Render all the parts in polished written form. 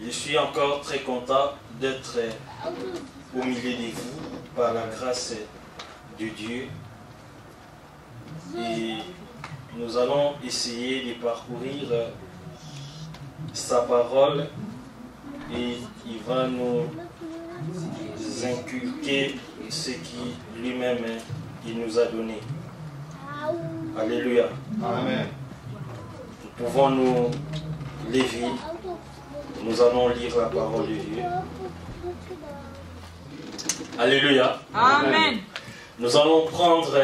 Je suis encore très content d'être au milieu de vous par la grâce de Dieu. Et nous allons essayer de parcourir sa parole et il va nous inculquer ce qui lui-même il nous a donné. Alléluia. Amen. Nous pouvons nous lever. Nous allons lire la parole de Dieu. Alléluia. Amen. Nous allons prendre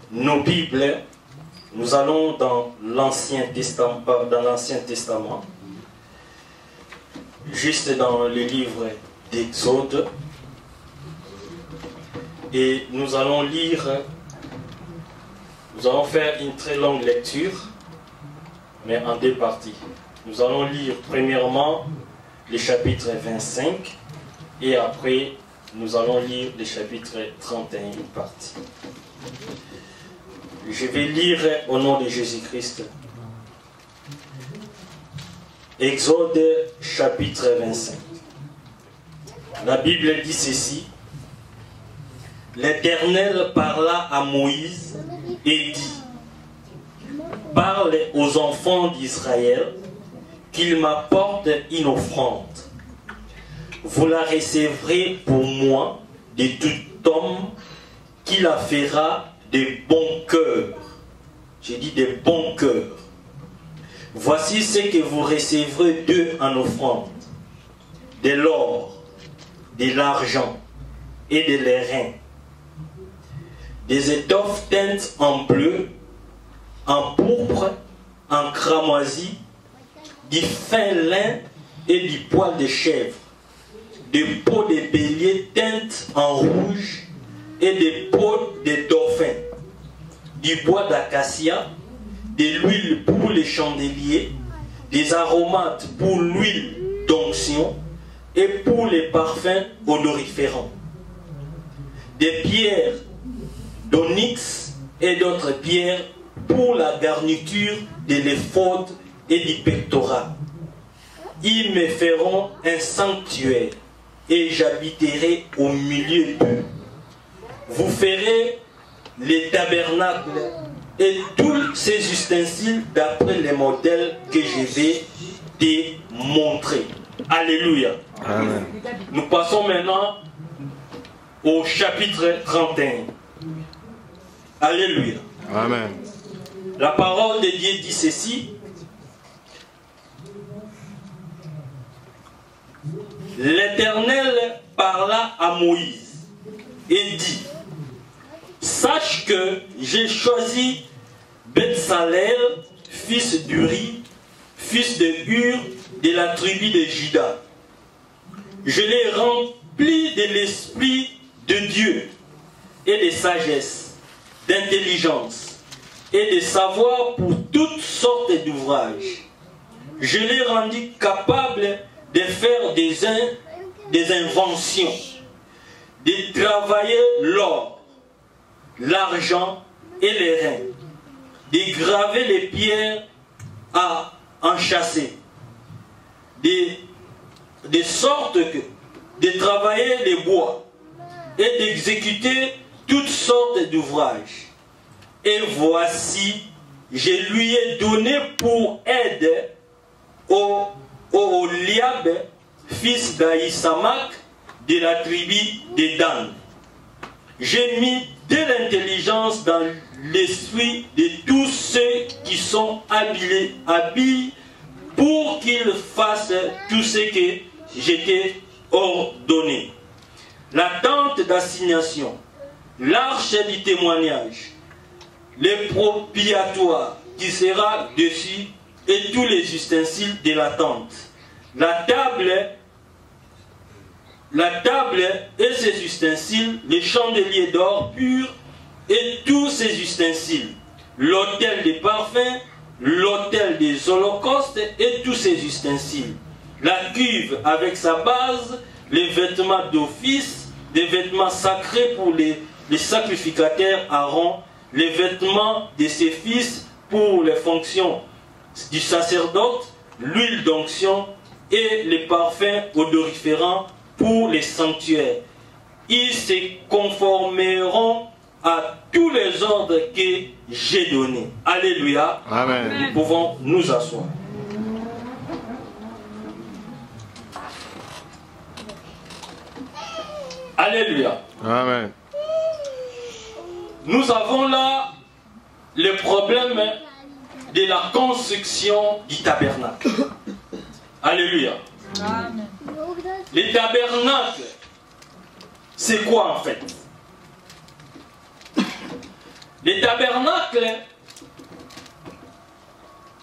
nos Bibles. Nous allons dans l'Ancien Testament, juste dans le livre d'Exode. Et nous allons lire, nous allons faire une très longue lecture, mais en deux parties. Nous allons lire premièrement le chapitre 25 et après nous allons lire le chapitre 31, une partie. Je vais lire au nom de Jésus-Christ. Exode chapitre 25. La Bible dit ceci. L'Éternel parla à Moïse et dit: parle aux enfants d'Israël qu'ils m'apportent une offrande. Vous la recevrez pour moi de tout homme qui la fera de bon cœur. J'ai dit de bon cœur. Voici ce que vous recevrez d'eux en offrande: de l'or, de l'argent et de l'airain, des étoffes teintes en bleu, en pourpre, en cramoisi, du fin lin et du poil de chèvre, des peaux de bélier teintes en rouge et des peaux de dauphin, du bois d'acacia, de l'huile pour les chandeliers, des aromates pour l'huile d'onction et pour les parfums odoriférants, des pierres d'onyx et d'autres pierres pour la garniture de l'éphod et du pectoral. Ils me feront un sanctuaire et j'habiterai au milieu d'eux. Vous ferez les tabernacles et tous ces ustensiles d'après les modèles que je vais te montrer. Alléluia. Amen. Nous passons maintenant au chapitre 31. Alléluia. Amen. La parole de Dieu dit ceci. L'Éternel parla à Moïse et dit: sache que j'ai choisi Betsalel, fils d'Uri, fils de Hur, de la tribu de Juda. Je l'ai rempli de l'esprit de Dieu et de sagesse, d'intelligence et de savoir pour toutes sortes d'ouvrages. Je l'ai rendu capable de faire des inventions, de travailler l'or, l'argent et les reins, de graver les pierres à enchâsser, de sorte que de travailler les bois et d'exécuter toutes sortes d'ouvrages. Et voici, je lui ai donné pour aide Oholiab, fils d'Aïsamak, de la tribu de Dan. J'ai mis de l'intelligence dans l'esprit de tous ceux qui sont habiles pour qu'ils fassent tout ce que j'étais ordonné. La tente d'assignation, l'arche du témoignage, le propiatoire qui sera dessus et tous les ustensiles de la tente, la table et ses ustensiles, les chandeliers d'or pur et tous ses ustensiles, l'autel des parfums, l'autel des holocaustes et tous ses ustensiles, la cuve avec sa base, les vêtements d'office, des vêtements sacrés pour les sacrificateurs Aaron, les vêtements de ses fils pour les fonctions du sacerdoce, l'huile d'onction et les parfums odoriférants pour les sanctuaires. Ils se conformeront à tous les ordres que j'ai donnés. Alléluia. Amen. Nous pouvons nous asseoir. Alléluia. Amen. Nous avons là le problème de la construction du tabernacle. Alléluia. Amen. Le tabernacle, c'est quoi en fait? Le tabernacle,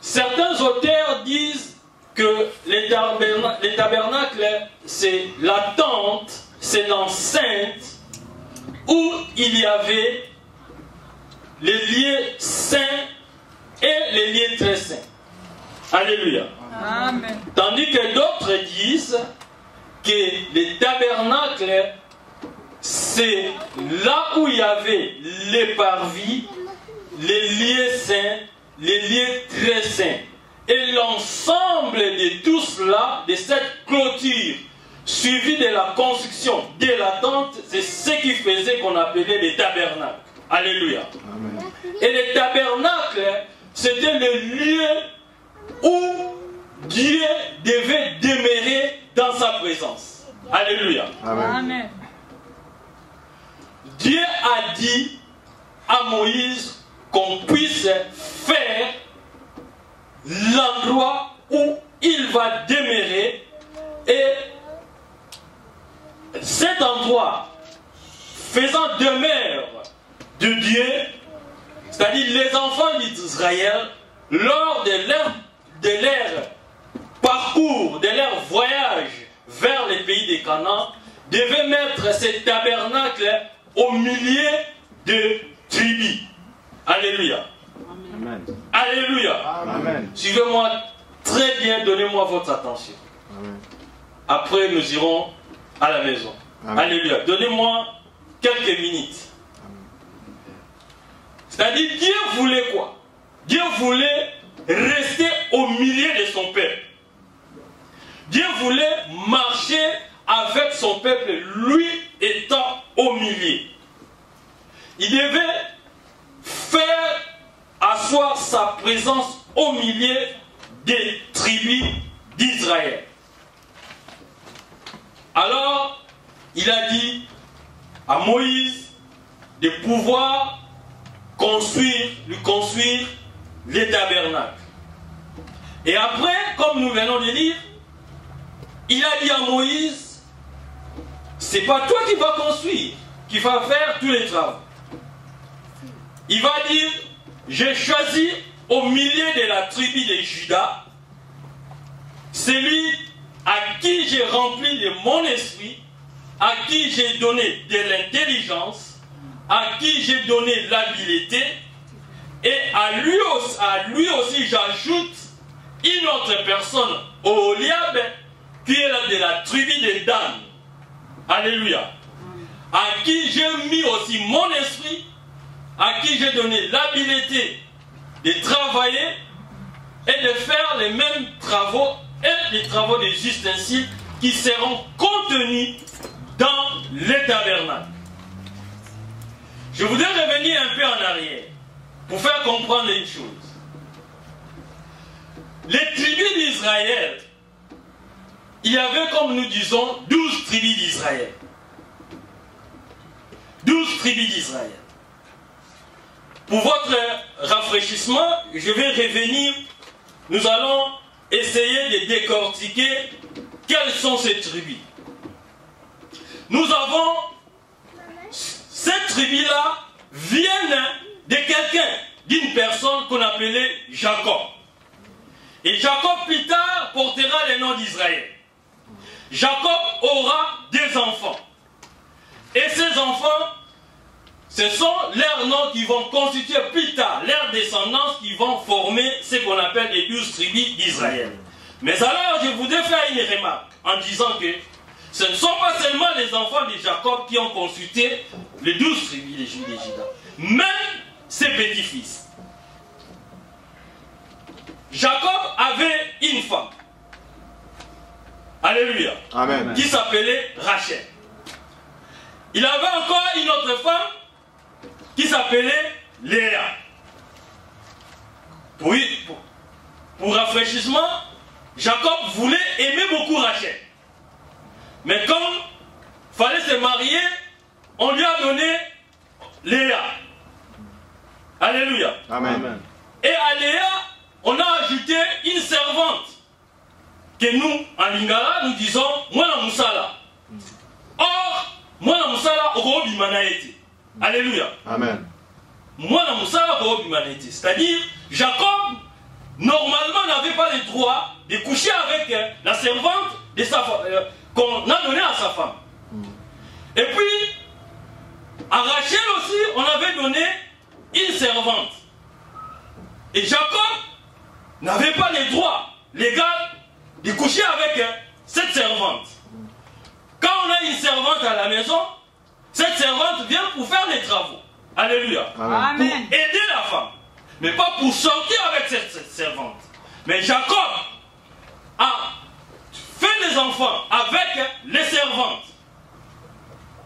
certains auteurs disent que les tabernacles, c'est la tente, c'est l'enceinte où il y avait les lieux saints et les lieux très saints. Alléluia. Amen. Tandis que d'autres disent que les tabernacles, c'est là où il y avait les parvis, les lieux saints, les lieux très saints. Et l'ensemble de tout cela, de cette clôture, suivie de la construction de la tente, c'est ce qui faisait qu'on appelait les tabernacles. Alléluia. Amen. Et les tabernacles, c'était le lieu où Dieu devait demeurer dans sa présence. Alléluia. Amen. Amen. Dieu a dit à Moïse qu'on puisse faire l'endroit où il va demeurer, et cet endroit faisant demeure de Dieu, c'est-à-dire les enfants d'Israël, lors de leur parcours, de leur voyage vers les pays des Canaan, devaient mettre ces tabernacles au milieu de tribus. Alléluia. Amen. Alléluia. Amen. Suivez-moi très bien, donnez-moi votre attention. Amen. Après, nous irons à la maison. Amen. Alléluia. Donnez-moi quelques minutes. C'est-à-dire, Dieu voulait quoi? Dieu voulait rester au milieu de son peuple. Dieu voulait marcher avec son peuple, lui étant au milieu. Il devait faire asseoir sa présence au milieu des tribus d'Israël. Alors, il a dit à Moïse de pouvoir lui construire les tabernacles. Et après, comme nous venons de lire, il a dit à Moïse, c'est pas toi qui vas construire, qui va faire tous les travaux. Il va dire, j'ai choisi au milieu de la tribu de Juda celui à qui j'ai rempli de mon esprit, à qui j'ai donné de l'intelligence, à qui j'ai donné l'habileté, et à lui aussi j'ajoute une autre personne, Oholiab, qui est là de la tribu de Dan. Alléluia. À qui j'ai mis aussi mon esprit, à qui j'ai donné l'habileté de travailler et de faire les mêmes travaux et les travaux des ustensiles qui seront contenus dans les tabernacles. Je voudrais revenir un peu en arrière pour faire comprendre une chose. Les tribus d'Israël, il y avait, comme nous disons, 12 tribus d'Israël. 12 tribus d'Israël. Pour votre rafraîchissement, je vais revenir. Nous allons essayer de décortiquer quelles sont ces tribus. Nous avons cette tribu-là viennent de quelqu'un, d'une personne qu'on appelait Jacob. Et Jacob plus tard portera le nom d'Israël. Jacob aura des enfants. Et ces enfants, ce sont leurs noms qui vont constituer plus tard, leurs descendants qui vont former ce qu'on appelle les 12 tribus d'Israël. Mais alors, je voudrais faire une remarque en disant que ce ne sont pas seulement les enfants de Jacob qui ont constitué les 12 tribus de Juda, même ses petits-fils. Jacob avait une femme. Alléluia. Amen. Qui s'appelait Rachel. Il avait encore une autre femme qui s'appelait Léa. Pour rafraîchissement, Jacob voulait aimer beaucoup Rachel. Mais comme il fallait se marier, on lui a donné Léa. Alléluia. Amen. Et à Léa, on a ajouté une servante. Que nous, en Lingala, nous disons Mwana Moussala. Or, Mwana Moussala, Orobi Manaeti. Alléluia. Amen. Mwana Moussala, Orobi Manaeti. C'est-à-dire, Jacob, normalement, n'avait pas le droit de coucher avec la servante de sa qu'on a donnée à sa femme. Et puis, à Rachel aussi, on avait donné une servante. Et Jacob n'avait pas le droit légal de coucher avec cette servante. Quand on a une servante à la maison, cette servante vient pour faire les travaux. Alléluia. Amen. Pour aider la femme. Mais pas pour sortir avec cette servante. Mais Jacob a fait des enfants avec les servantes.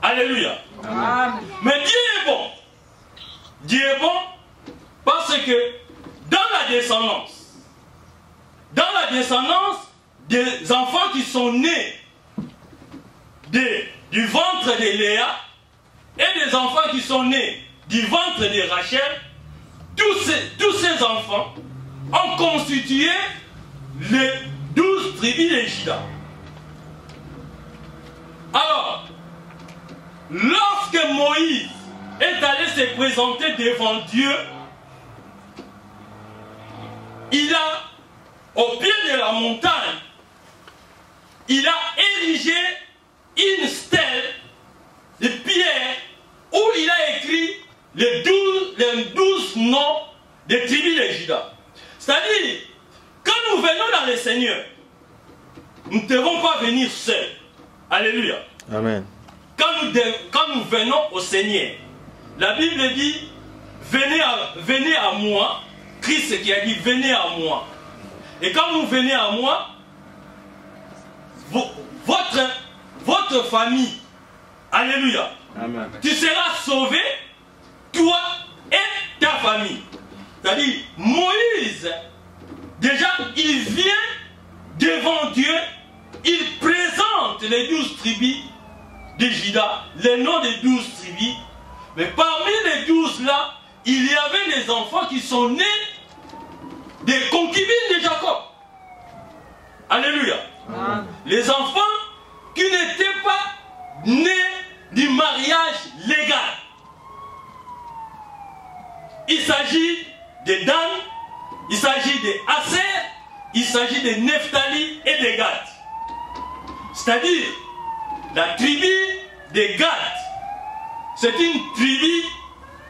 Alléluia. Amen. Mais Dieu est bon. Dieu est bon parce que dans la descendance des enfants qui sont nés du ventre de Léa et des enfants qui sont nés du ventre de Rachel, tous ces enfants ont constitué les 12 tribus de Juda. Alors, lorsque Moïse est allé se présenter devant Dieu, il a, au pied de la montagne, il a érigé une stèle de pierre où il a écrit les 12 noms des tribus de Juda. C'est-à-dire, quand nous venons dans le Seigneur, nous ne devons pas venir seuls. Alléluia. Amen. Quand nous venons au Seigneur, la Bible dit, venez à moi. Christ qui a dit, venez à moi. Et quand vous venez à moi, votre famille, alléluia, Amen. tu seras sauvé, toi et ta famille. C'est-à-dire, Moïse, déjà, il vient devant Dieu, il présente les 12 tribus de Juda, les noms des 12 tribus. Mais parmi les 12 là, il y avait des enfants qui sont nés des concubines de Jacob. Alléluia. Amen. Les enfants qui n'étaient pas nés du mariage légal. Il s'agit de Dan, il s'agit de Aser, il s'agit de Nephtali et de Gad. C'est-à-dire, la tribu de Gad, c'est une tribu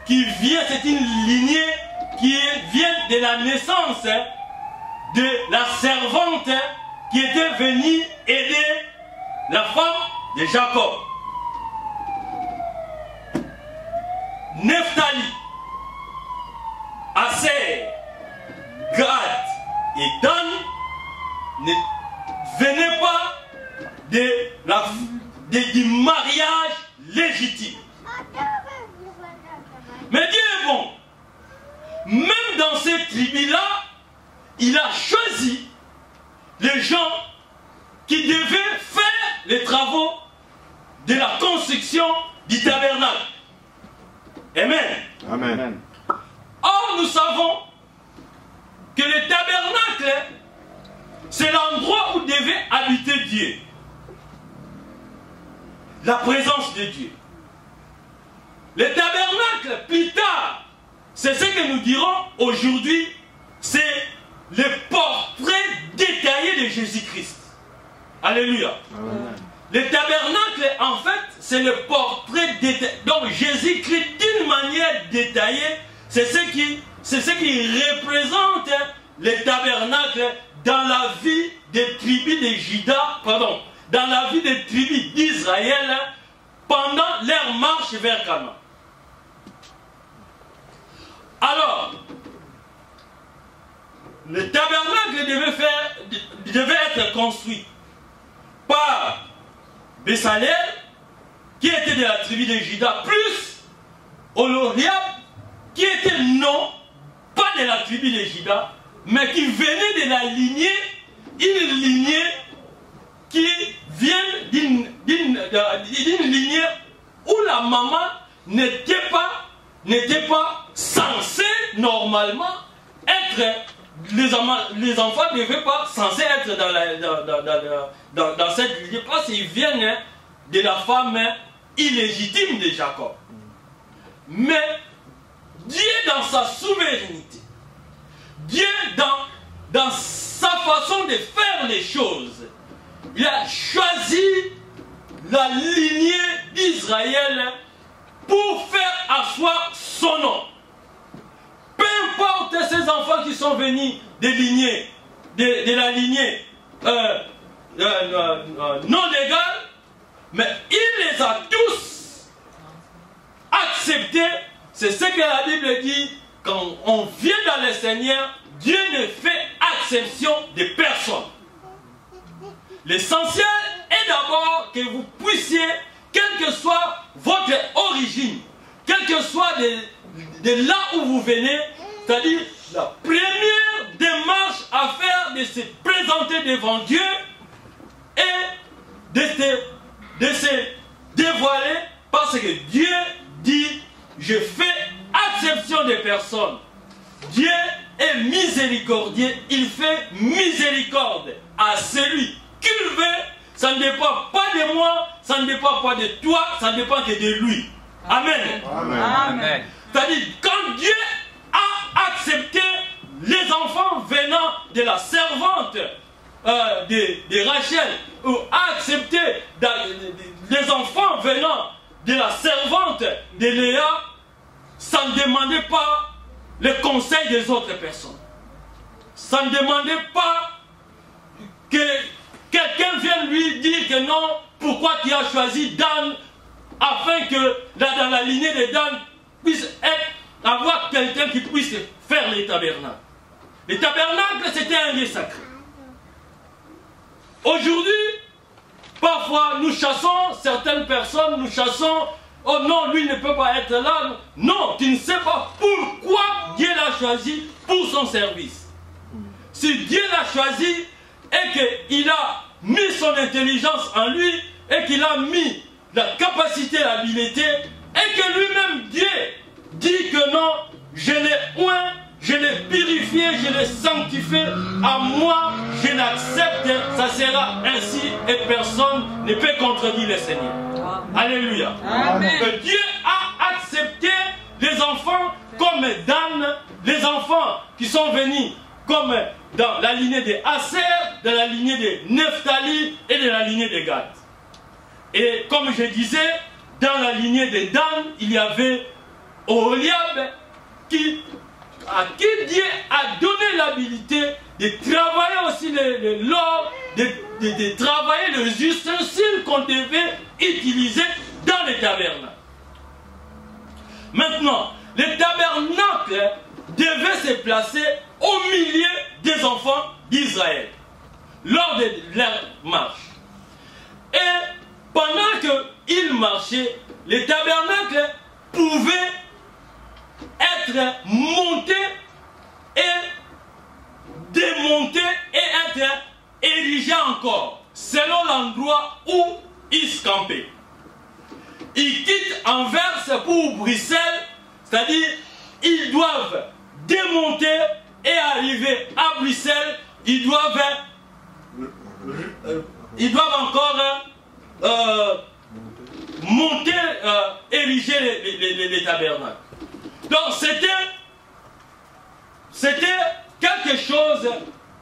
qui vient, c'est une lignée qui vient de la naissance de la servante qui était venue aider la femme de Jacob. Nephtali, Aser, Gad et Dan ne venaient pas du mariage légitime. Mais Dieu est bon. Même dans ces tribus-là, il a choisi les gens qui devaient faire les travaux de la construction du tabernacle. Amen. Amen. Or, nous savons que le tabernacle, c'est l'endroit où devait habiter Dieu. La présence de Dieu. Le tabernacle, plus tard, c'est ce que nous dirons aujourd'hui, c'est le portrait détaillé de Jésus-Christ. Alléluia. Amen. Le tabernacle, en fait, c'est le portrait détaillé. Donc Jésus-Christ, d'une manière détaillée, c'est ce qui représente le tabernacle dans la vie des tribus de Juda, pardon, dans la vie des tribus d'Israël pendant leur marche vers Canaan. Alors, le tabernacle devait être construit par Bessalel, qui était de la tribu de Juda, plus Oholiab, qui était non, pas de la tribu de Juda, mais qui venait de la lignée, une lignée qui vient d'une lignée où la maman n'était pas censée normalement être, les enfants ne devaient pas censés être dans cette lignée parce qu'ils viennent de la femme illégitime de Jacob. Mais Dieu dans sa souveraineté, Dieu dans sa façon de faire les choses, il a choisi la lignée d'Israël pour faire asseoir son nom. Peu importe ces enfants qui sont venus de la lignée non légale, mais il les a tous acceptés. C'est ce que la Bible dit, quand on vient dans le Seigneur, Dieu ne fait exception de personne. L'essentiel est d'abord que vous puissiez, quelle que soit votre origine, quelle que soit de là où vous venez, c'est-à-dire la première démarche à faire de se présenter devant Dieu et de se dévoiler, parce que Dieu dit, je fais exception des personnes. Dieu est miséricordieux, il fait miséricorde à celui qu'il veut. Ça ne dépend pas de moi, ça ne dépend pas de toi, ça ne dépend que de lui. Amen. Amen. Amen. C'est-à-dire, quand Dieu a accepté les enfants venant de la servante de Rachel, ou a accepté les enfants venant de la servante de Léa, ça ne demandait pas le conseil des autres personnes. Ça ne demandait pas que quelqu'un vienne lui dire que non, pourquoi tu as choisi Dan, afin que dans la lignée de Dan puisse avoir quelqu'un qui puisse faire les tabernacles. Les tabernacles, c'était un lieu sacré. Aujourd'hui, parfois, nous chassons certaines personnes, nous chassons, oh non, lui ne peut pas être là. Non, tu ne sais pas pourquoi Dieu l'a choisi pour son service. Si Dieu l'a choisi et qu'il a mis son intelligence en lui et qu'il a mis la capacité, l'habileté, et que lui-même, Dieu, dit que non, je l'ai oint, je l'ai purifié, je l'ai sanctifié, à moi, je l'accepte, ça sera ainsi et personne ne peut contredire le Seigneur. Alléluia. Amen. Dieu a accepté les enfants comme Dan, les enfants qui sont venus comme dans la lignée de Aser, de la lignée de Nephtali et de la lignée de Gad. Et comme je disais, dans la lignée de Dan, il y avait Oholiab à qui Dieu a donné l'habilité de travailler aussi l'or, de travailler les ustensiles qu'on devait utiliser dans les tabernacles. Maintenant, les tabernacles devaient se placer au milieu des enfants d'Israël lors de leur marche. Et pendant qu'ils marchaient, les tabernacles pouvaient être montés et démontés et être érigés encore, selon l'endroit où ils se campaient. Ils quittent Anvers pour Bruxelles, c'est-à-dire ils doivent démonter et arriver à Bruxelles, ils doivent encore monter, ériger les tabernacles. Donc c'était quelque chose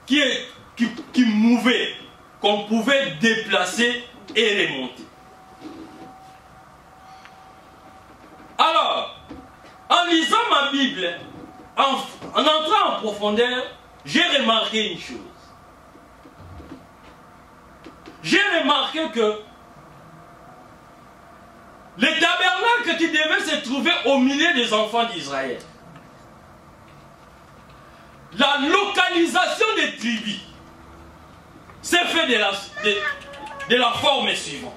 qui mouvait, qu'on pouvait déplacer et remonter. Alors, en lisant ma Bible, en entrant en profondeur, j'ai remarqué une chose. J'ai remarqué que les tabernacles qui devaient se trouver au milieu des enfants d'Israël, la localisation des tribus, c'est fait de la forme suivante.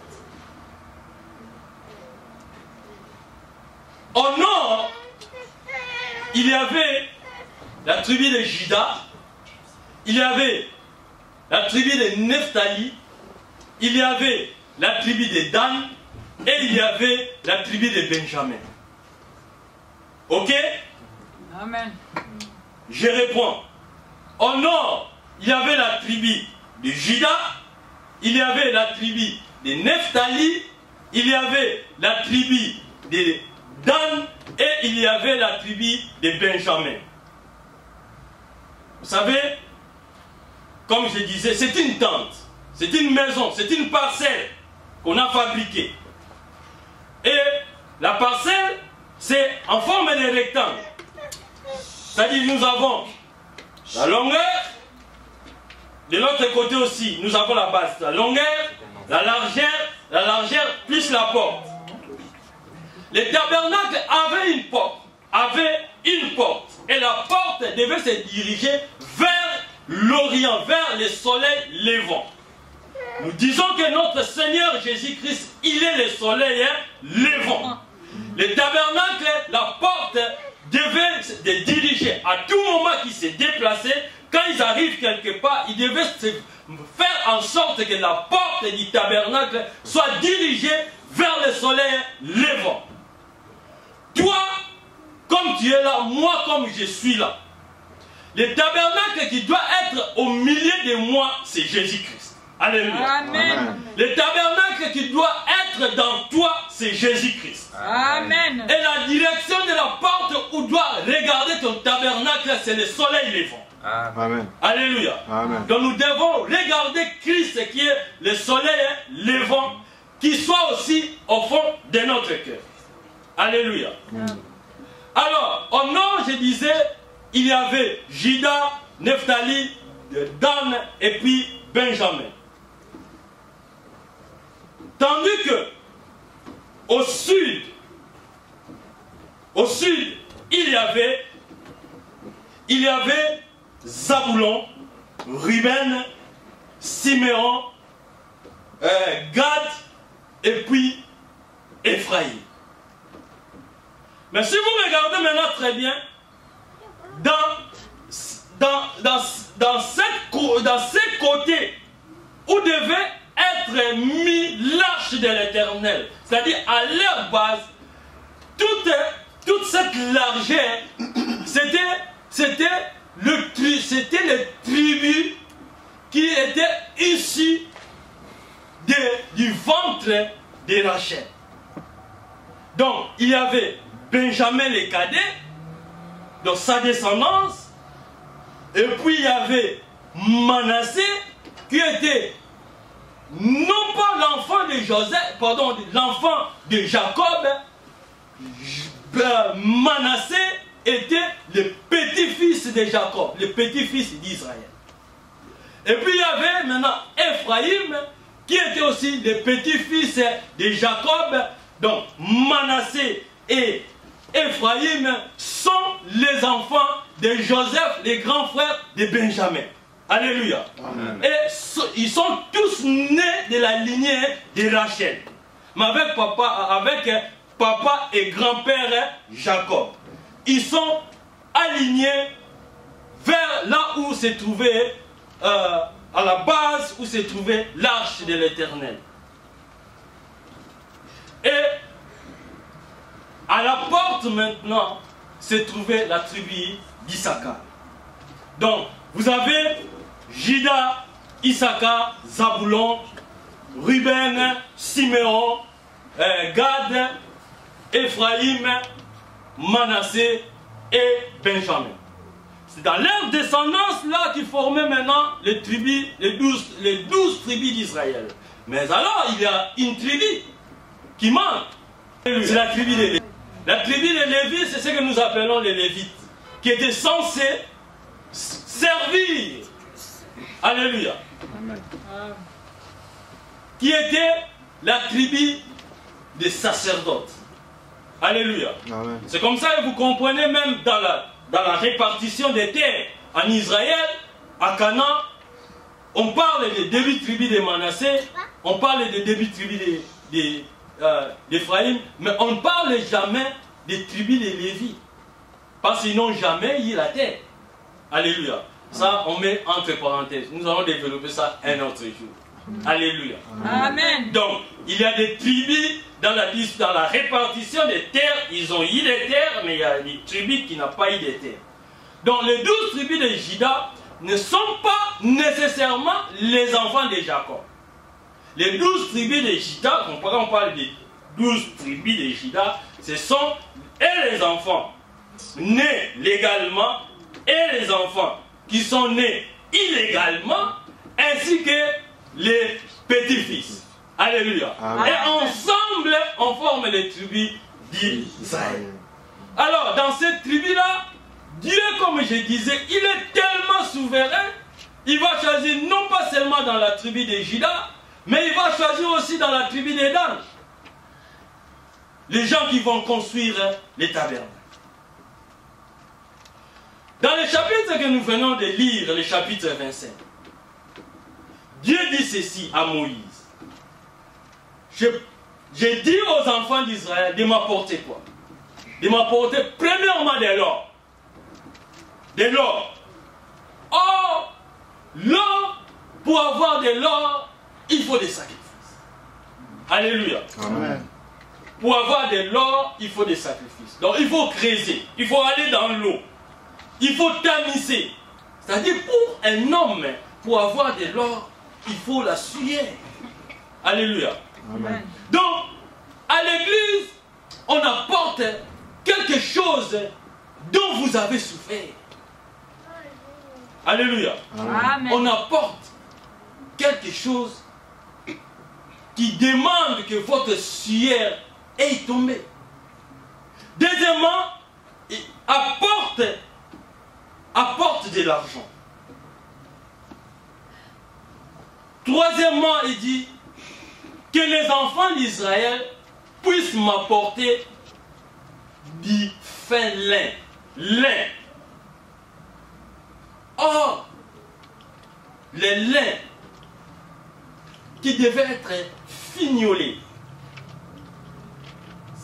Au nord, il y avait la tribu de Juda, il y avait la tribu de Nephtali, il y avait la tribu de Dan et il y avait la tribu de Benjamin. Ok? Amen. Je réponds. Au nord, il y avait la tribu de Juda, il y avait la tribu de Nephtali, il y avait la tribu de Dan et il y avait la tribu de Benjamin. Vous savez, comme je disais, c'est une tente, c'est une maison, c'est une parcelle qu'on a fabriquée. Et la parcelle, c'est en forme de rectangle. C'est-à-dire nous avons la longueur, de l'autre côté aussi, nous avons la base, la longueur, la largeur plus la porte. Le tabernacle avait une porte, et la porte devait se diriger vers l'Orient, vers le soleil levant. Nous disons que notre Seigneur Jésus-Christ, il est le soleil levant. Le tabernacle, la porte devait se diriger à tout moment qu'il s'est déplacé. Quand ils arrivent quelque part, ils devaient faire en sorte que la porte du tabernacle soit dirigée vers le soleil levant. Toi, comme tu es là, moi comme je suis là. Le tabernacle qui doit être au milieu de moi, c'est Jésus-Christ. Alléluia. Amen. Le tabernacle qui doit être dans toi, c'est Jésus-Christ. Amen. Et la direction de la porte où doit regarder ton tabernacle, c'est le soleil levant. Amen. Alléluia. Amen. Donc nous devons regarder Christ qui est le soleil levant, qui soit aussi au fond de notre cœur. Alléluia. Alors, au nord, je disais, il y avait Juda, Nephtali, Dan et puis Benjamin. Tandis que au sud, il y avait Zaboulon, Ruben, Siméon, Gad et puis Ephraïm. Mais si vous regardez maintenant très bien, dans ces côtés où devait être mis l'arche de l'Éternel, c'est-à-dire à leur base, toute cette largeur, c'était les tribus qui étaient issues du ventre de Rachel. Donc, il y avait Benjamin le cadet, dans sa descendance, et puis il y avait Manassé, qui était non pas l'enfant de Joseph, pardon, l'enfant de Jacob. Manassé était le petit-fils de Jacob, le petit-fils d'Israël. Et puis il y avait maintenant Ephraïm, qui était aussi le petit-fils de Jacob. Donc Manassé et Ephraïm sont les enfants de Joseph, les grands frères de Benjamin. Alléluia. Amen. Et ils sont tous nés de la lignée de Rachel. Mais avec papa et grand-père Jacob. Ils sont alignés vers là où se trouvait, à la base où se trouvait l'arche de l'Éternel. Et à la porte maintenant se trouvait la tribu d'Issachar. Donc, vous avez Juda, Issachar, Zaboulon, Ruben, Siméon, Gad, Ephraïm, Manassé et Benjamin. C'est dans leur descendance là qui formaient maintenant les 12 tribus d'Israël. Mais alors, il y a une tribu qui manque. C'est la tribu des Lévites. La tribu des Lévites, c'est ce que nous appelons les Lévites, qui étaient censés servir. Alléluia. Amen. Qui était la tribu des sacerdotes. Alléluia. C'est comme ça que vous comprenez même dans la répartition des terres en Israël, à Canaan, on parle des 8 tribus de Manassé on parle des début tribus d'Éphraïm, mais on ne parle jamais des tribus de Lévi. Parce qu'ils n'ont jamais eu la terre. Alléluia. Ça, on met entre parenthèses. Nous allons développer ça un autre jour. Alléluia. Amen. Donc, il y a des tribus dans la répartition des terres. Ils ont eu des terres, mais il y a des tribus qui n'ont pas eu des terres. Donc, les 12 tribus de Juda ne sont pas nécessairement les enfants de Jacob. Les 12 tribus de Juda, on parle des 12 tribus de Juda, ce sont et les enfants nés légalement et les enfants qui sont nés illégalement, ainsi que les petits-fils. Alléluia. Amen. Et ensemble, on forme les tribus d'Israël. Alors, dans cette tribu-là, Dieu, comme je disais, il est tellement souverain, il va choisir non pas seulement dans la tribu de Juda, mais il va choisir aussi dans la tribu de Dan. Les gens qui vont construire les tabernes. Dans le chapitre que nous venons de lire, le chapitre 25, Dieu dit ceci à Moïse. J'ai dit aux enfants d'Israël de m'apporter quoi? De m'apporter premièrement de l'or. De l'or. Or, l'or, pour avoir de l'or, il faut des sacrifices. Alléluia. Amen. Pour avoir de l'or, il faut des sacrifices. Donc, il faut creuser. Il faut aller dans l'eau. Il faut tamiser. C'est-à-dire, pour un homme, pour avoir de l'or, il faut la sueur. Alléluia. Amen. Donc, à l'église, on apporte quelque chose dont vous avez souffert. Alléluia. Amen. On apporte quelque chose qui demande que votre sueur ait tombé. Deuxièmement, apporte de l'argent. Troisièmement, il dit que les enfants d'Israël puissent m'apporter du fin lin. Lin. Or, les lins qui devaient être fignolés,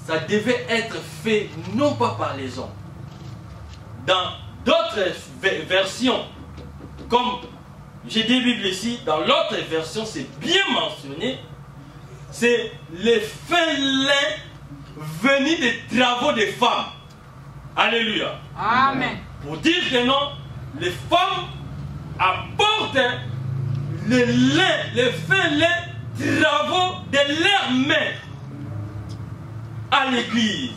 ça devait être fait non pas par les hommes. Dans d'autres versions, comme j'ai des Bibles ici, dans l'autre version, c'est bien mentionné, c'est les fins lins venus des travaux des femmes. Alléluia. Amen. Pour dire que non, les femmes apportent les lins, les fins lins, travaux de leurs mains à l'église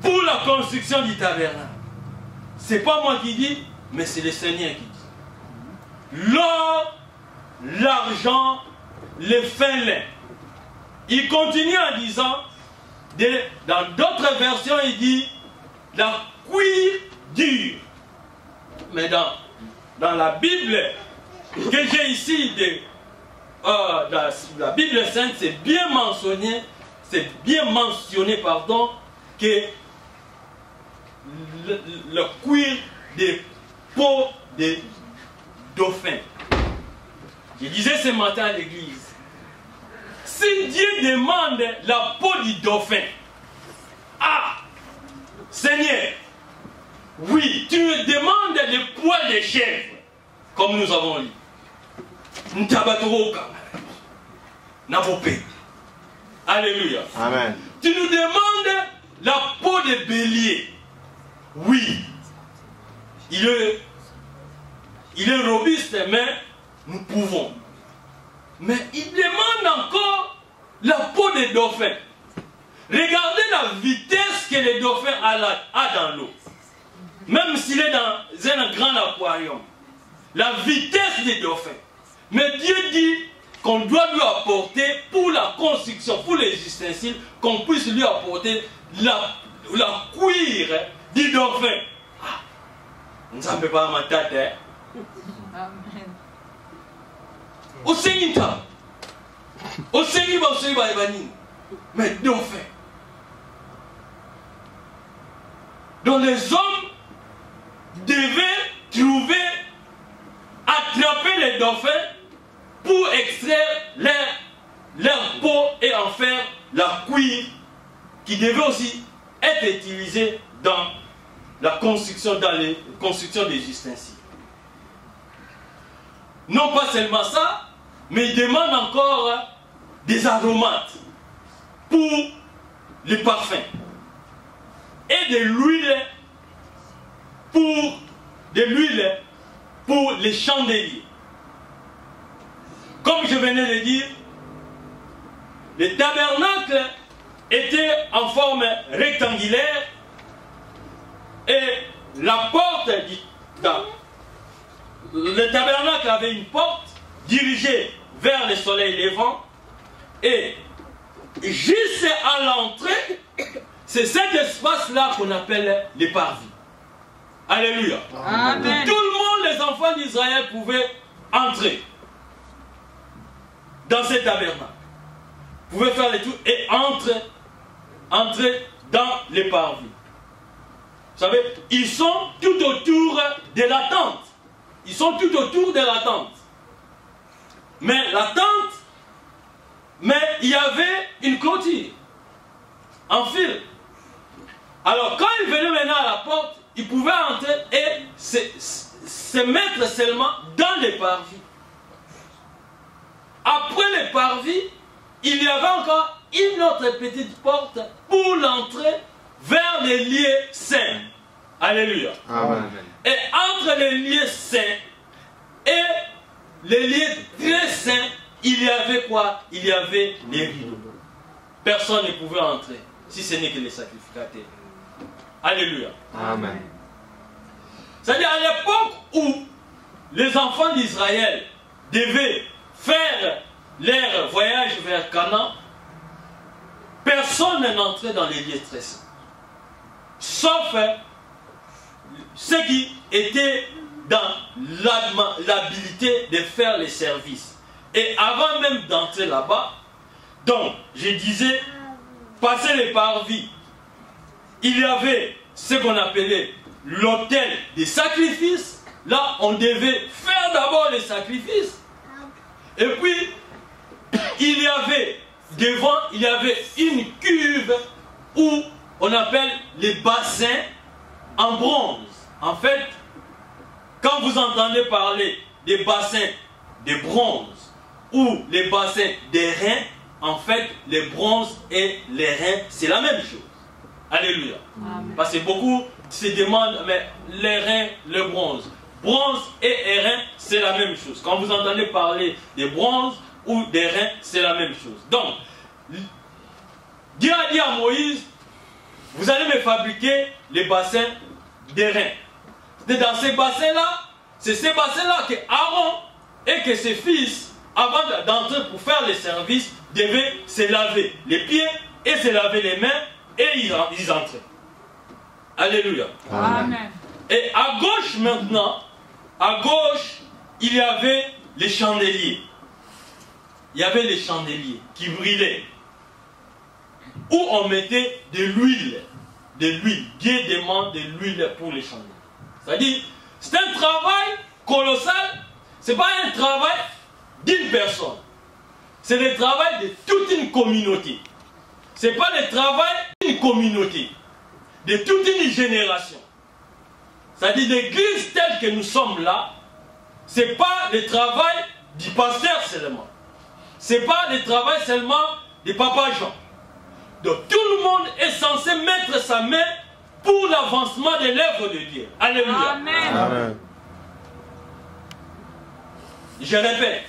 pour la construction du tabernacle. C'est pas moi qui dis, mais c'est le Seigneur qui dit. L'or, l'argent, les fins lins. Il continue en disant, dans d'autres versions, il dit la cuir dure. Mais dans la Bible que j'ai ici, la Bible sainte, c'est bien mentionné, que le cuir des peaux de dauphin. Je disais ce matin à l'église, si Dieu demande la peau du dauphin, ah, Seigneur, oui, tu me demandes le poil des chèvres, comme nous avons lu. Alléluia. Amen. Tu nous demandes la peau de bélier. Oui. Il est robuste, mais nous pouvons. Mais il demande encore la peau des dauphins. Regardez la vitesse que le dauphin a dans l'eau. Même s'il est dans un grand aquarium. La vitesse des dauphins. Mais Dieu dit qu'on doit lui apporter pour la construction, pour les ustensiles, qu'on puisse lui apporter la cuir du dauphin. Ah, on ne s'en pas ma tête. Amen. Au Seigneur, mais dauphin. Donc les hommes devaient attraper les dauphins pour extraire leur peau et en faire la cuir qui devait aussi être utilisée dans la construction, dans les constructions des ustensiles. Non pas seulement ça, mais il demande encore des aromates pour les parfums et de l'huile pour les chandeliers. Comme je venais de dire, le tabernacle était en forme rectangulaire et la porte le tabernacle avait une porte dirigée vers le soleil levant et juste à l'entrée, c'est cet espace-là qu'on appelle les parvis. Alléluia. Amen. Tout le monde, les enfants d'Israël pouvaient entrer dans ce tabernacle. Pouvaient faire les tours et entrer dans les parvis. Vous savez, ils sont tout autour de la tente. Ils sont tout autour de la tente. Mais la tente, il y avait une clôture en fil. Alors quand ils venaient maintenant à la porte, ils pouvaient entrer et se mettre seulement dans les parvis. Après les parvis, il y avait encore une autre petite porte pour l'entrée vers les lieux saints. Alléluia. Amen. Et entre les lieux saints et les lieux très saints, il y avait quoi? Il y avait les rideaux. Personne ne pouvait entrer, si ce n'est que les sacrificateurs. Alléluia. Amen. C'est-à-dire à l'époque où les enfants d'Israël devaient faire leur voyage vers Canaan, personne n'entrait dans les lieux très saints. Sauf ceux qui étaient dans l'habilité de faire les services. Et avant même d'entrer là-bas, donc, je disais, passer les parvis, il y avait ce qu'on appelait l'autel des sacrifices. Là, on devait faire d'abord les sacrifices. Et puis, il y avait devant, il y avait une cuve où on appelle les bassins en bronze. En fait, quand vous entendez parler des bassins de bronze ou les bassins des reins, en fait, les bronzes et les reins, c'est la même chose. Alléluia. Amen. Parce que beaucoup se demandent, mais les reins, le bronze. Bronze et reins, c'est la même chose. Quand vous entendez parler des bronzes ou des reins, c'est la même chose. Donc, Dieu a dit à Moïse, vous allez me fabriquer les bassins des reins. Et dans ces bassins-là, c'est ces bassins-là que Aaron et que ses fils, avant d'entrer pour faire les services, devaient se laver les pieds et se laver les mains et ils entraient. Alléluia. Amen. Et à gauche maintenant, à gauche, il y avait les chandeliers. Il y avait les chandeliers qui brillaient. Où on mettait de l'huile. De l'huile. Dieu demande de l'huile pour les chandeliers. C'est-à-dire, c'est un travail colossal. Ce n'est pas un travail d'une personne. C'est le travail de toute une communauté. Ce n'est pas le travail d'une communauté. De toute une génération. C'est-à-dire l'église telle que nous sommes là, ce n'est pas le travail du pasteur seulement. Ce n'est pas le travail seulement du papa Jean. Donc tout le monde est censé mettre sa main pour l'avancement de l'œuvre de Dieu. Alléluia. Amen. Amen. Je répète,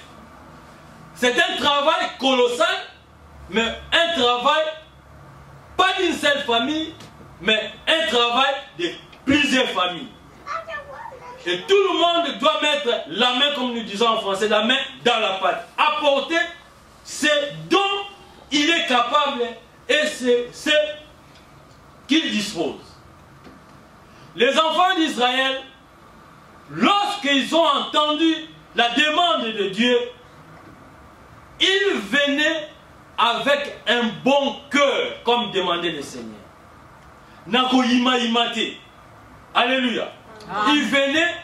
c'est un travail colossal, mais un travail pas d'une seule famille, mais un travail de plusieurs familles. Et tout le monde doit mettre la main, comme nous disons en français, la main dans la pâte. Apporter ce dont il est capable et ce qu'il dispose. Les enfants d'Israël, lorsqu'ils ont entendu la demande de Dieu, ils venaient avec un bon cœur, comme demandait le Seigneur. Nakoyima imate. Alléluia. Ah. Ils venaient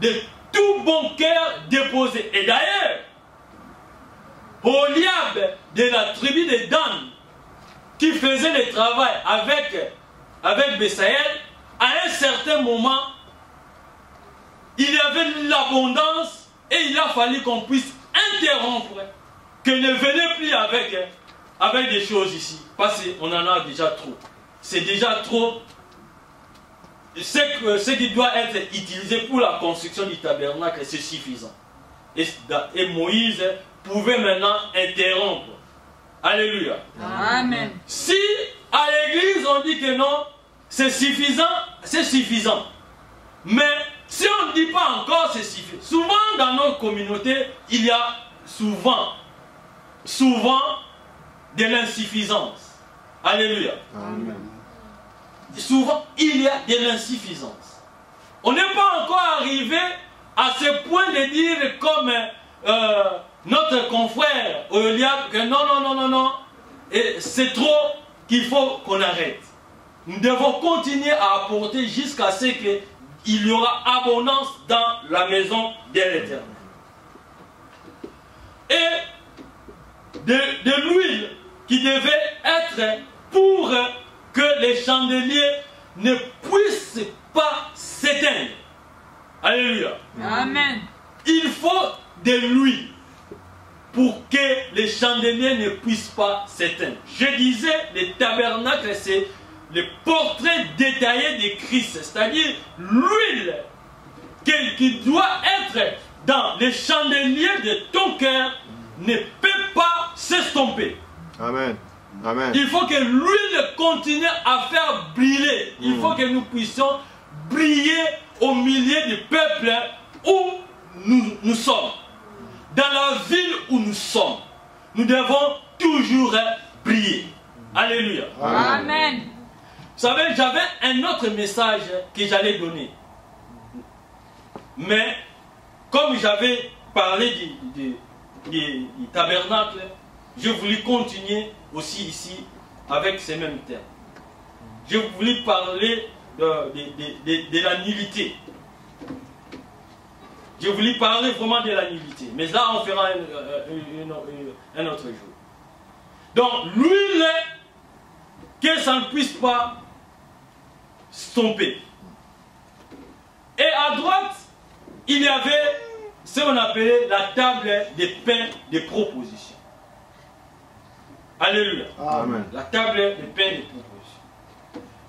de tout bon cœur déposé. Et d'ailleurs, Oholiab de la tribu de Dan, qui faisait le travail avec Bésaël, à un certain moment, il y avait l'abondance et il a fallu qu'on puisse interrompre, que ne venez plus avec des choses ici, parce qu'on en a déjà trop. C'est déjà trop. Ce qui doit être utilisé pour la construction du tabernacle, c'est suffisant. Et Moïse pouvait maintenant interrompre. Alléluia. Amen. Si à l'église on dit que non, c'est suffisant, c'est suffisant. Mais si on ne dit pas encore c'est suffisant, souvent dans nos communautés, il y a souvent de l'insuffisance. Alléluia. Amen. Souvent, il y a de l'insuffisance. On n'est pas encore arrivé à ce point de dire comme notre confrère Oholiab que non, c'est trop qu'il faut qu'on arrête. Nous devons continuer à apporter jusqu'à ce qu'il y aura abondance dans la maison de l'Éternel. Et de l'huile qui devait être pour que les chandeliers ne puissent pas s'éteindre. Alléluia. Amen. Il faut de l'huile pour que les chandeliers ne puissent pas s'éteindre. Je disais, le tabernacle, c'est le portrait détaillé de Christ, c'est-à-dire l'huile qui doit être dans les chandeliers de ton cœur ne peut pas s'estomper. Amen. Amen. Il faut que l'huile continue à faire briller. Il faut que nous puissions briller au milieu du peuple où nous sommes. Dans la ville où nous sommes. Nous devons toujours briller. Alléluia. Amen. Vous savez, j'avais un autre message que j'allais donner. Mais, comme j'avais parlé du tabernacle, je voulais continuer aussi ici avec ces mêmes termes. Je voulais parler de la nullité. Je voulais parler vraiment de la nullité. Mais là, on fera un autre jour. Donc, l'huile, que ça ne puisse pas stomper. Et à droite, il y avait ce qu'on appelait la table des pains de proposition. Alléluia. Amen. La table des pains de proposition.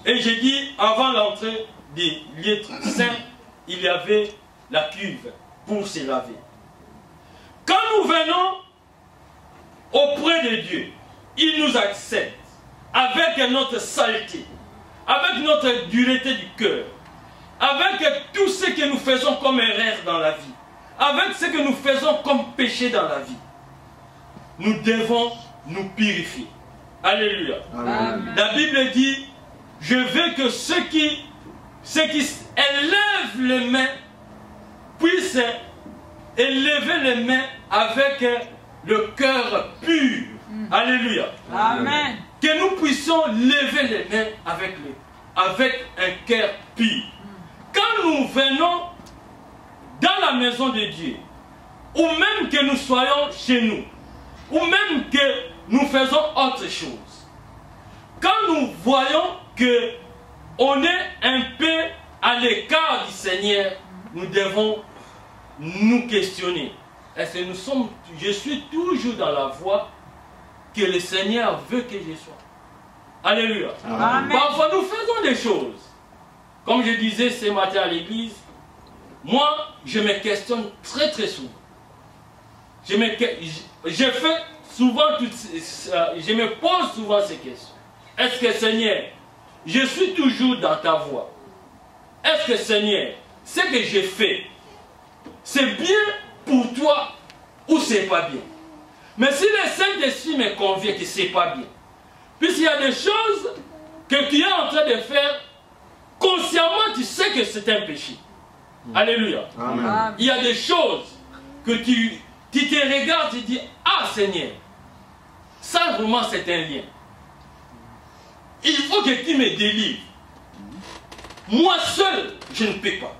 Et j'ai dit, avant l'entrée des lieux saints, il y avait la cuve pour se laver. Quand nous venons auprès de Dieu, il nous accepte avec notre saleté, avec notre dureté du cœur, avec tout ce que nous faisons comme erreur dans la vie, avec ce que nous faisons comme péché dans la vie. Nous devons nous purifier. Alléluia. Amen. La Bible dit, je veux que ceux qui élèvent les mains puissent élever les mains avec le cœur pur. Alléluia. Amen. Que nous puissions lever les mains avec un cœur pur. Quand nous venons dans la maison de Dieu, ou même que nous soyons chez nous, ou même que nous faisons autre chose, quand nous voyons que on est un peu à l'écart du Seigneur, nous devons nous questionner. Est-ce que je suis toujours dans la voie que le Seigneur veut que je sois? Alléluia. Amen. Parfois nous faisons des choses. Comme je disais ce matin à l'église, moi je me questionne très très souvent. Je fais souvent je me pose souvent ces questions. Est-ce que Seigneur, je suis toujours dans ta voie? Est-ce que Seigneur, ce que j'ai fait, c'est bien pour toi ou c'est pas bien? Mais si le Saint-Esprit me convient que c'est pas bien, puisqu'il y a des choses que tu es en train de faire, consciemment tu sais que c'est un péché. Alléluia. Amen. Il y a des choses que tu te regardes et dis, ah Seigneur, ça vraiment c'est un lien. Il faut que tu me délivres. Moi seul, je ne peux pas.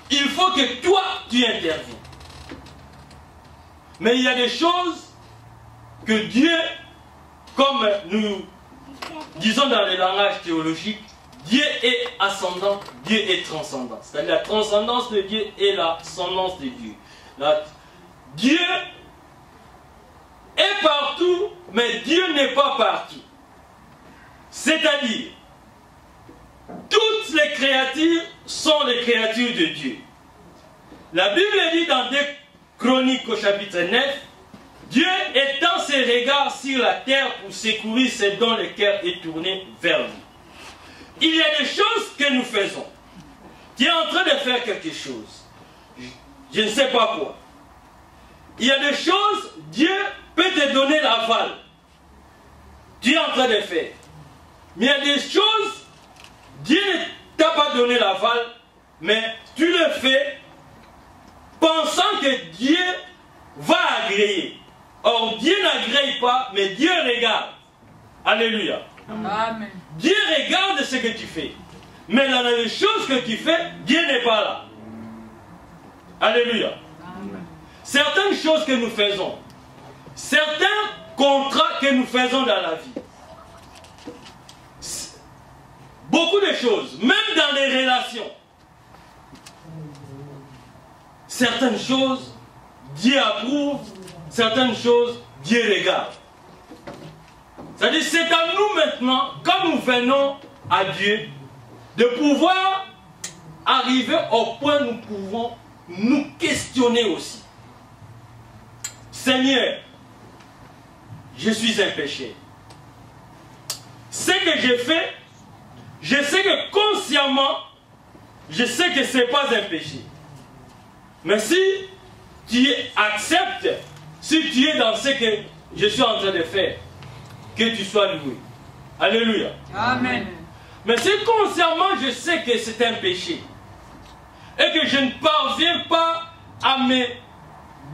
Il faut que toi, tu interviennes. Mais il y a des choses que Dieu, comme nous disons dans le langage théologique, Dieu est ascendant, Dieu est transcendant. C'est-à-dire la transcendance de Dieu et l'ascendance de Dieu. Dieu est partout, mais Dieu n'est pas partout. C'est-à-dire, toutes les créatures sont les créatures de Dieu. La Bible dit dans 2 Chroniques au chapitre 9, Dieu étend ses regards sur la terre pour secourir ceux dont le cœur est tourné vers lui. Il y a des choses que nous faisons. Tu es en train de faire quelque chose. Je ne sais pas quoi. Il y a des choses, Dieu peut te donner l'aval. Tu es en train de faire. Mais il y a des choses, Dieu ne t'a pas donné l'aval, mais tu le fais pensant que Dieu va agréer. Or, Dieu n'agrée pas, mais Dieu regarde. Alléluia. Amen. Dieu regarde ce que tu fais. Mais dans les choses que tu fais, Dieu n'est pas là. Alléluia. Amen. Certaines choses que nous faisons, certains contrats que nous faisons dans la vie, beaucoup de choses, même dans les relations, certaines choses, Dieu approuve, certaines choses, Dieu regarde. C'est-à-dire, c'est à nous maintenant, quand nous venons à Dieu, de pouvoir arriver au point où nous pouvons nous questionner aussi. Seigneur, je suis un pécheur. Ce que j'ai fait, je sais que consciemment, je sais que ce n'est pas un péché. Mais si tu acceptes, si tu es dans ce que je suis en train de faire, que tu sois loué. Alléluia. Amen. Mais si consciemment je sais que c'est un péché et que je ne parviens pas à me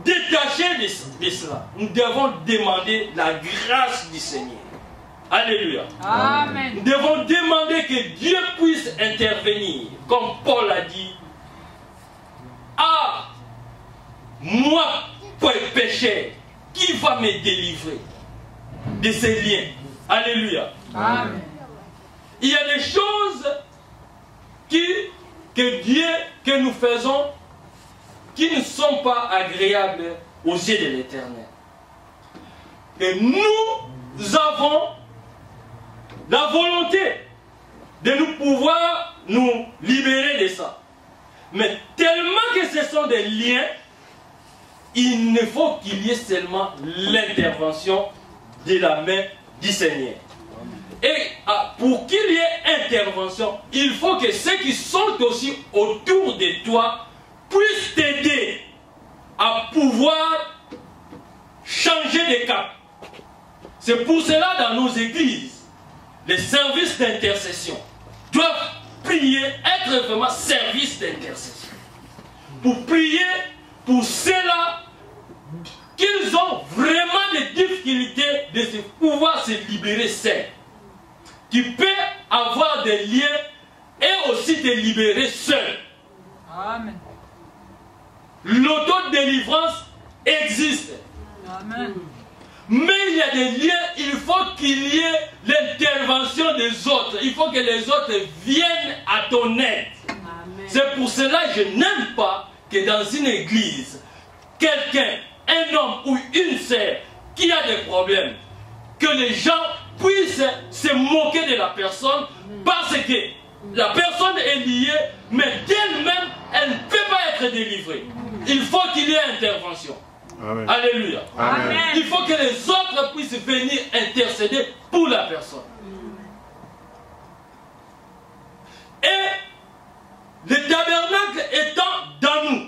détacher de cela, nous devons demander la grâce du Seigneur. Alléluia. Amen. Nous devons demander que Dieu puisse intervenir, comme Paul a dit. Ah, moi, pécheur, qui va me délivrer de ces liens? Alléluia. Amen. Il y a des choses que nous faisons qui ne sont pas agréables aux yeux de l'Éternel. Et nous avons la volonté de nous pouvoir nous libérer de ça. Mais tellement que ce sont des liens, il ne faut qu'il y ait seulement l'intervention de la main du Seigneur. Et pour qu'il y ait intervention, il faut que ceux qui sont aussi autour de toi puissent t'aider à pouvoir changer de cap. C'est pour cela dans nos églises, les services d'intercession doivent prier, être vraiment service d'intercession. Pour prier pour ceux-là qu'ils ont vraiment des difficultés de pouvoir se libérer seuls. Tu peux avoir des liens et aussi te libérer seul. Amen. L'autodélivrance existe. Amen. Mais il y a des liens, il faut qu'il y ait l'intervention des autres. Il faut que les autres viennent à ton aide. C'est pour cela que je n'aime pas que dans une église, quelqu'un, un homme ou une sœur qui a des problèmes, que les gens puissent se moquer de la personne parce que la personne est liée, mais d'elle-même, elle ne peut pas être délivrée. Il faut qu'il y ait intervention. Amen. Alléluia. Amen. Il faut que les autres puissent venir intercéder pour la personne. Et le tabernacle étant dans nous,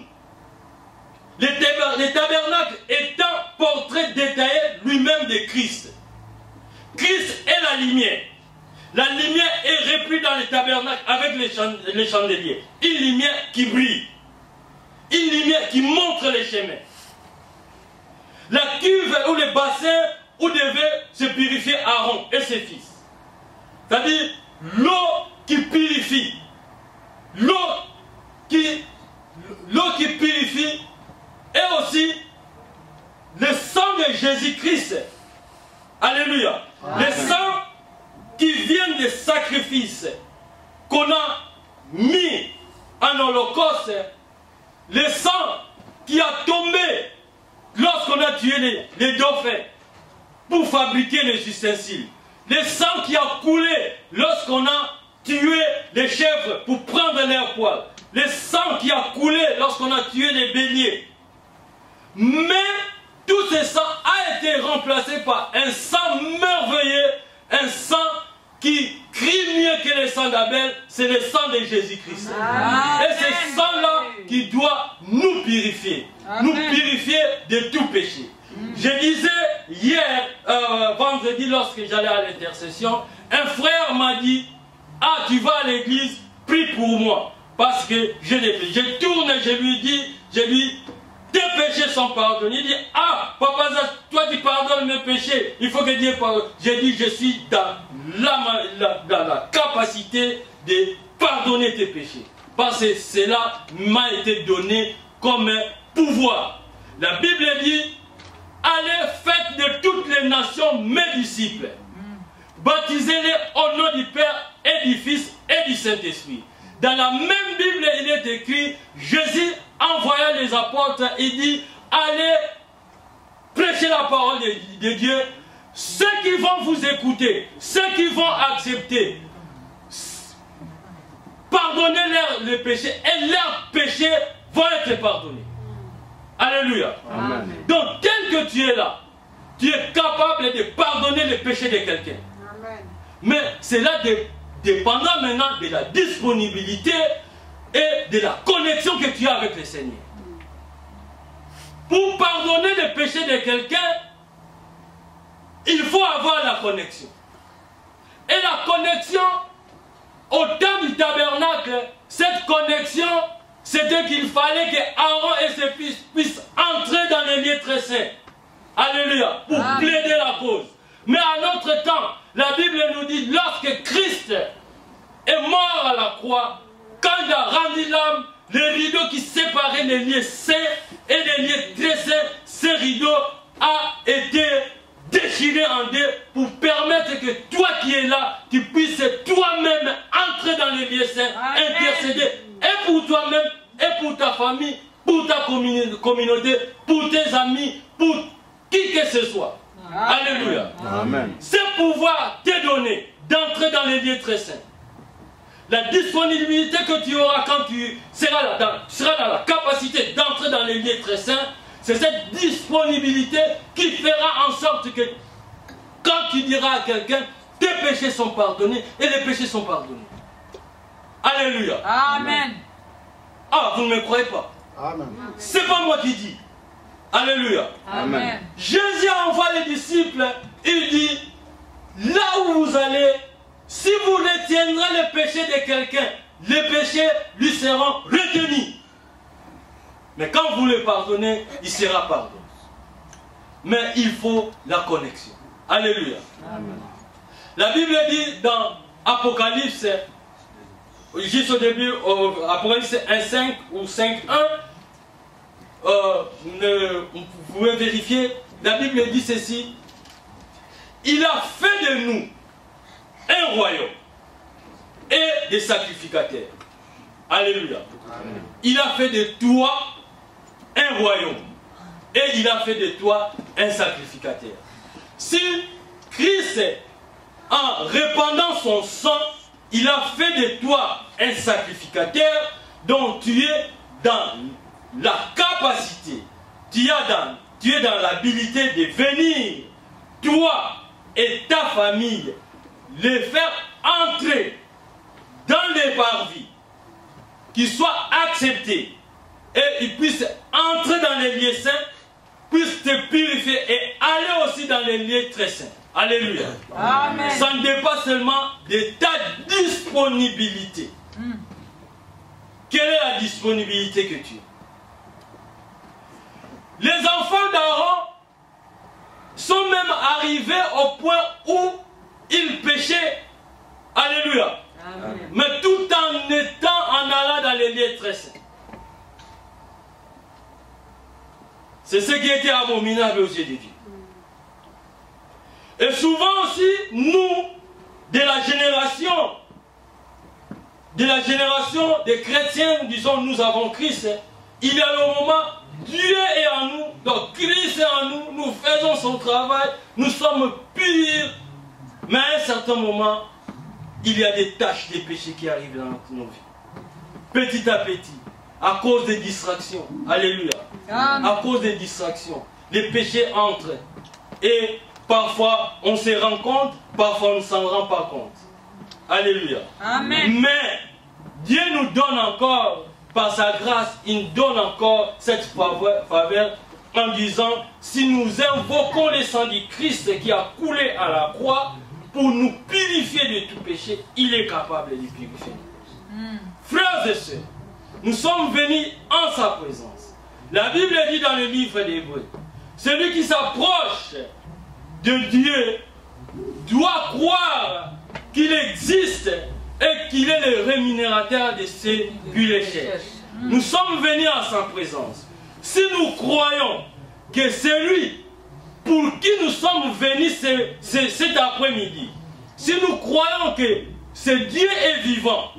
le tabernacle étant portrait détaillé lui-même de Christ. Christ est la lumière. La lumière est répandue dans le tabernacle avec les chandeliers. Une lumière qui brille. Une lumière qui montre les chemins. La cuve ou le bassin où devaient se purifier Aaron et ses fils. C'est-à-dire l'eau qui purifie. L'eau qui purifie et aussi le sang de Jésus-Christ Alléluia. Les sangs qui viennent des sacrifices qu'on a mis en holocauste, les sangs qui a tombé lorsqu'on a tué les dauphins pour fabriquer les ustensiles, les sangs qui a coulé lorsqu'on a tué les chèvres pour prendre leur poil, les sangs qui a coulé lorsqu'on a tué les béliers. Mais tout ce sang a été remplacé par un sang merveilleux, un sang qui crie mieux que le sang d'Abel, c'est le sang de Jésus-Christ. Et c'est ce sang-là qui doit nous purifier, nous purifier de tout péché. Je disais hier, vendredi, lorsque j'allais à l'intercession, un frère m'a dit, ah, tu vas à l'église, prie pour moi, parce que j'ai des péchés. Je tourne et je lui dis, tes péchés sont pardonnés. Il dit, ah, papa, toi tu pardonnes mes péchés, il faut que Dieu pardonne. J'ai dit, je suis dans la capacité de pardonner tes péchés. Parce que cela m'a été donné comme un pouvoir. La Bible dit, allez, faites de toutes les nations mes disciples. Baptisez-les au nom du Père et du Fils et du Saint-Esprit. Dans la même Bible, il est écrit, Jésus envoya les apôtres, il dit, allez prêcher la parole de Dieu. Ceux qui vont vous écouter, ceux qui vont accepter, pardonnez-leur les péchés et leurs péchés vont être pardonnés. Alléluia. Amen. Donc, tel que tu es là, tu es capable de pardonner les péchés de quelqu'un. Mais cela dépendra maintenant de la disponibilité et de la connexion que tu as avec le Seigneur. Pour pardonner les péchés de quelqu'un, il faut avoir la connexion. Et la connexion, au temps du tabernacle, cette connexion, c'était qu'il fallait que Aaron et ses fils puissent entrer dans les lieux très saints. Alléluia. Pour plaider la cause. Mais à notre temps, la Bible nous dit, lorsque Christ est mort à la croix, quand il a rendu l'âme, les rideaux qui séparaient les lieux saints et les lieux très saints, ces rideaux a été déchiré en deux pour permettre que toi qui es là, tu puisses toi-même entrer dans les lieux saints, intercéder, et pour toi-même, et pour ta famille, pour ta communauté, pour tes amis, pour qui que ce soit. Alléluia. Amen. Ce pouvoir t'est donné d'entrer dans les lieux très saints. La disponibilité que tu auras quand tu seras dans la capacité d'entrer dans les lieux très saints, c'est cette disponibilité qui fera en sorte que quand tu diras à quelqu'un, tes péchés sont pardonnés et les péchés sont pardonnés. Alléluia. Amen. Ah, vous ne me croyez pas? Amen. C'est pas moi qui dis. Alléluia. Amen. Jésus envoie les disciples, il dit, là où vous allez, si vous retiendrez les péchés de quelqu'un, les péchés lui seront retenus. Mais quand vous les pardonnez, il sera pardonné. Mais il faut la connexion. Alléluia. Amen. La Bible dit dans Apocalypse, juste au début, Apocalypse 1.5 ou 5.1, vous pouvez vérifier, la Bible dit ceci, il a fait de nous un royaume et des sacrificateurs. Alléluia. Amen. Il a fait de toi un royaume et il a fait de toi un sacrificateur. Si Christ, en répandant son sang, il a fait de toi un sacrificateur, donc tu es dans la capacité, tu es dans l'habilité de venir, toi et ta famille, les faire entrer dans les parvis, qu'ils soient acceptés et ils puissent entrer dans les lieux saints, puissent te purifier et aller aussi dans les lieux très saints. Alléluia. Amen. Ça ne dépend seulement de ta disponibilité. Quelle est la disponibilité que tu as? Les enfants d'Aaron sont même arrivés au point où ils péchaient. Alléluia. Amen. Mais tout en allant dans les lieux très saints. C'est ce qui était abominable aux yeux de Dieu. Et souvent aussi, nous, de la génération des chrétiens, disons, nous avons Christ, il y a le moment, Dieu est en nous, donc Christ est en nous, nous faisons son travail, nous sommes purs, mais à un certain moment, il y a des tâches, des péchés qui arrivent dans nos vies. Petit à petit, à cause des distractions, alléluia, à cause des distractions, les péchés entrent. Et parfois, on se rend compte, parfois, on ne s'en rend pas compte. Alléluia. Amen. Mais, Dieu nous donne encore, par sa grâce, il nous donne encore cette faveur en disant, si nous invoquons le sang du Christ qui a coulé à la croix pour nous purifier de tout péché, il est capable de purifier. Frères et sœurs, nous sommes venus en sa présence. La Bible dit dans le livre d'Hébreux, celui qui s'approche de Dieu doit croire qu'il existe et qu'il est le rémunérateur de ceux qui les cherchent. Nous sommes venus en sa présence. Si nous croyons que celui pour qui nous sommes venus cet après-midi, si nous croyons que ce Dieu est vivant,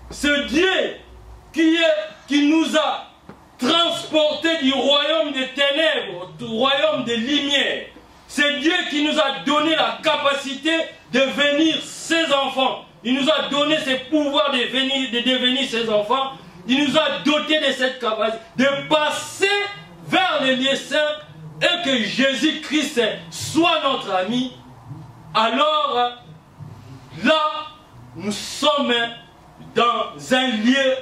ce Dieu qui nous a transportés du royaume des ténèbres, du royaume des lumières, c'est Dieu qui nous a donné la capacité de devenir ses enfants. Il nous a donné ce pouvoir de devenir ses enfants. Il nous a dotés de cette capacité de passer vers les lieux saints et que Jésus-Christ soit notre ami. Alors, là, nous sommes dans un lieu,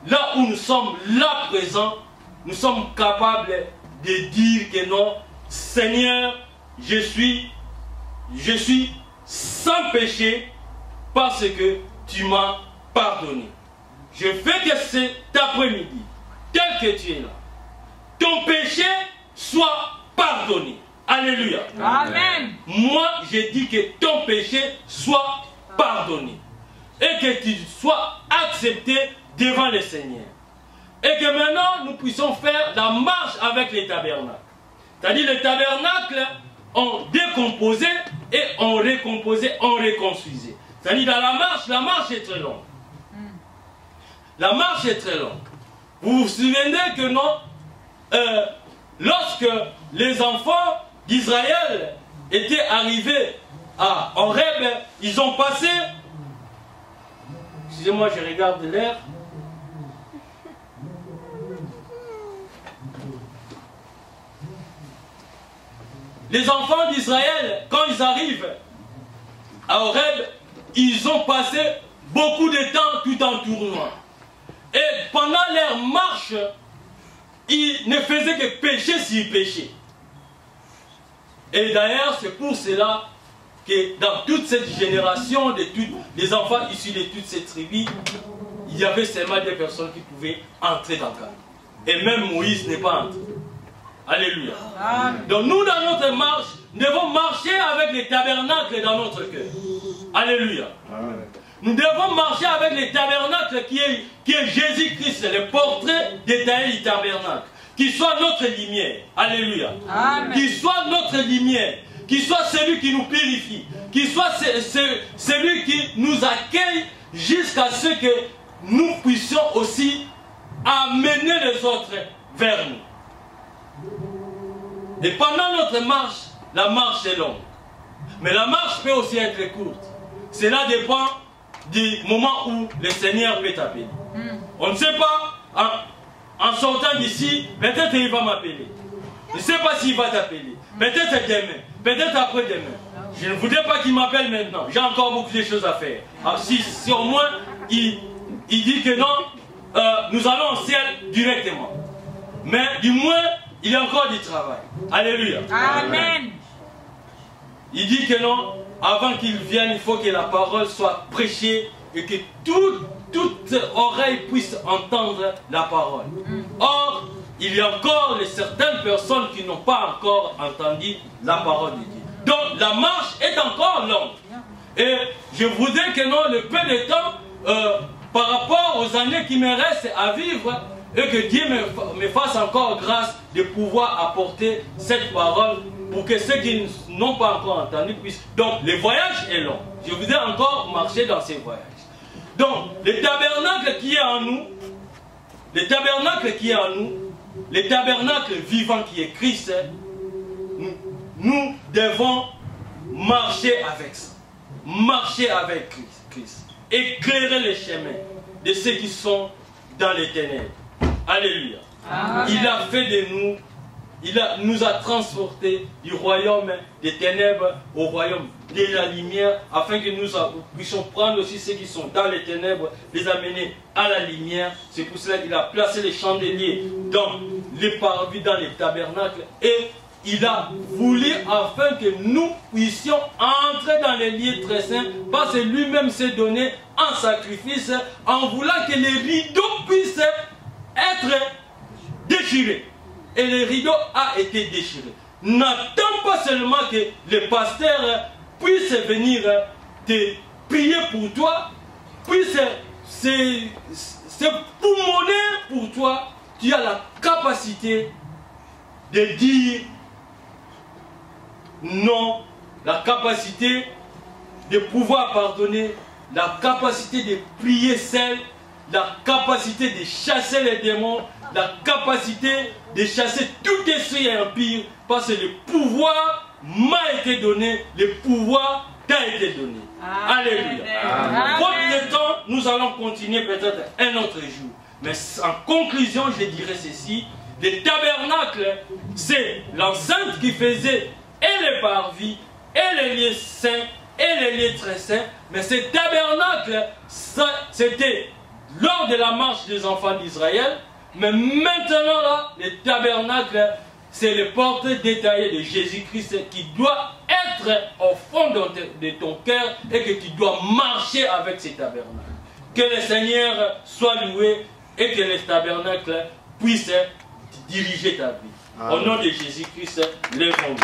là où nous sommes là présents, nous sommes capables de dire que non, Seigneur, je suis sans péché parce que tu m'as pardonné. Je veux que cet après-midi, tel que tu es là, ton péché soit pardonné. Alléluia. Amen. Moi, je dis que ton péché soit pardonné. Et que tu sois accepté devant le Seigneur. Et que maintenant, nous puissions faire la marche avec les tabernacles. C'est-à-dire les tabernacles, on décomposait et on recomposait, on reconstruisait. C'est-à-dire dans la marche est très longue. La marche est très longue. Vous vous souvenez que non, lorsque les enfants d'Israël étaient arrivés à Horeb, ils ont passé, excusez-moi, je regarde l'heure. Les enfants d'Israël, quand ils arrivent à Horeb, ils ont passé beaucoup de temps tout en tournant. Et pendant leur marche, ils ne faisaient que pécher sur péché. Et d'ailleurs, c'est pour cela que dans toute cette génération, des enfants issus de toutes ces tribus, il y avait seulement des personnes qui pouvaient entrer dans Canaan. Et même Moïse n'est pas entré. Alléluia. Amen. Donc nous, dans notre marche, nous devons marcher avec les tabernacles dans notre cœur. Alléluia. Amen. Nous devons marcher avec les tabernacles qui est Jésus-Christ, le portrait détaillé du tabernacle. Qui soit notre lumière. Alléluia. Amen. Qui soit notre lumière. Qui soit celui qui nous purifie. Qui soit celui qui nous accueille jusqu'à ce que nous puissions aussi amener les autres vers nous. Et pendant notre marche, la marche est longue. Mais la marche peut aussi être courte. Cela dépend du moment où le Seigneur peut t'appeler. On ne sait pas, en sortant d'ici, peut-être il va m'appeler. Je ne sais pas s'il va t'appeler. Peut-être demain, peut-être après-demain. Je ne voudrais pas qu'il m'appelle maintenant. J'ai encore beaucoup de choses à faire. Alors, si au moins il dit que non, nous allons au ciel directement. Mais du moins, il y a encore du travail. Alléluia. Amen. Il dit que non, avant qu'il vienne, il faut que la parole soit prêchée et que toute oreille puisse entendre la parole. Or, il y a encore certaines personnes qui n'ont pas encore entendu la parole de Dieu. Donc, la marche est encore longue. Et je voudrais que non, le peu de temps, par rapport aux années qui me restent à vivre, et que Dieu me fasse encore grâce de pouvoir apporter cette parole pour que ceux qui n'ont pas encore entendu puissent. Donc, le voyage est long. Je vous ai encore marché dans ces voyages. Donc, le tabernacle qui est en nous, le tabernacle qui est en nous, le tabernacle vivant qui est Christ, nous devons marcher avec ça. Marcher avec Christ. Éclairer les chemins de ceux qui sont dans les ténèbres. Alléluia. Amen. Il a fait de nous, nous a transportés du royaume des ténèbres au royaume de la lumière, afin que nous puissions prendre aussi ceux qui sont dans les ténèbres, les amener à la lumière. C'est pour cela qu'il a placé les chandeliers dans les parvis, dans les tabernacles, et il a voulu afin que nous puissions entrer dans les lieux très saints, parce que lui-même s'est donné en sacrifice, en voulant que les rideaux puissent être déchirés. Et le rideau a été déchiré. N'attends pas seulement que les pasteurs puissent venir te prier pour toi, puissent se poumonner pour toi. Tu as la capacité de dire non, la capacité de pouvoir pardonner, la capacité de prier seul, la capacité de chasser les démons, la capacité de chasser tout esprit impur, parce que le pouvoir m'a été donné, le pouvoir t'a été donné. Alléluia. Faute de temps, nous allons continuer peut-être un autre jour. Mais en conclusion, je dirais ceci: le tabernacle, c'est l'enceinte qui faisait et les parvis, et les lieux saints, et les lieux très saints. Mais ce tabernacle, c'était lors de la marche des enfants d'Israël. Mais maintenant, là, le tabernacle, c'est les portes détaillées de Jésus-Christ qui doit être au fond de ton cœur et que tu dois marcher avec ces tabernacles. Que le Seigneur soit loué et que le tabernacle puisse diriger ta vie. Au nom de Jésus-Christ, lèvons-nous.